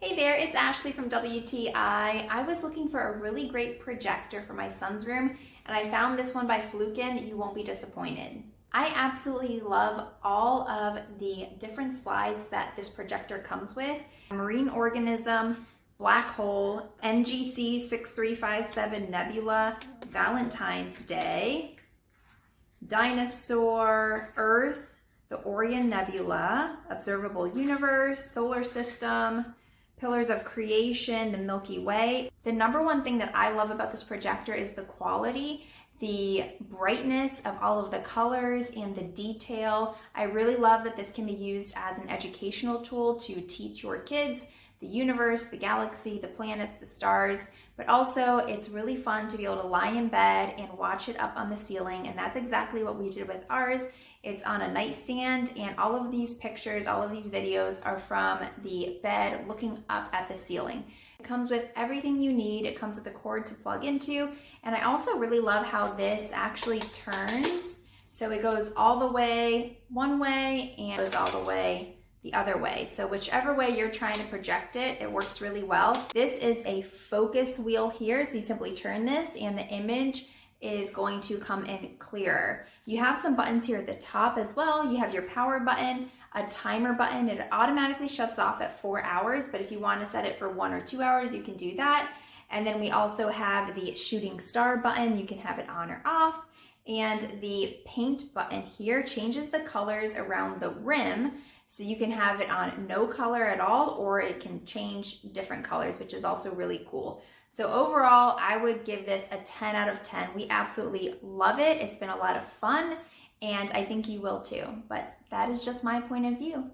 Hey there, it's Ashley from WTI. I was looking for a really great projector for my son's room, and I found this one by FLEWKEN. You won't be disappointed. I absolutely love all of the different slides that this projector comes with. Marine organism, black hole, NGC 6357 nebula, Valentine's Day, dinosaur, Earth, the Orion Nebula, observable universe, solar system, pillars of creation, the Milky Way. The number one thing that I love about this projector is the quality, the brightness of all of the colors and the detail. I really love that this can be used as an educational tool to teach your kids the universe, the galaxy, the planets, the stars, but also it's really fun to be able to lie in bed and watch it up on the ceiling, and that's exactly what we did with ours. It's on a nightstand, and all of these pictures, all of these videos are from the bed looking up at the ceiling. It comes with everything you need. It comes with a cord to plug into, and I also really love how this actually turns. So it goes all the way one way and goes all the way the other way. So whichever way you're trying to project it, it works really well. This is a focus wheel here. So you simply turn this and the image is going to come in clearer. You have some buttons here at the top as well. You have your power button, a timer button. It automatically shuts off at 4 hours, but if you want to set it for 1 or 2 hours, you can do that. And then we also have the shooting star button. You can have it on or off. And the paint button here changes the colors around the rim. So you can have it on no color at all, or it can change different colors, which is also really cool. So overall, I would give this a 10 out of 10. We absolutely love it. It's been a lot of fun, and I think you will too. But that is just my point of view.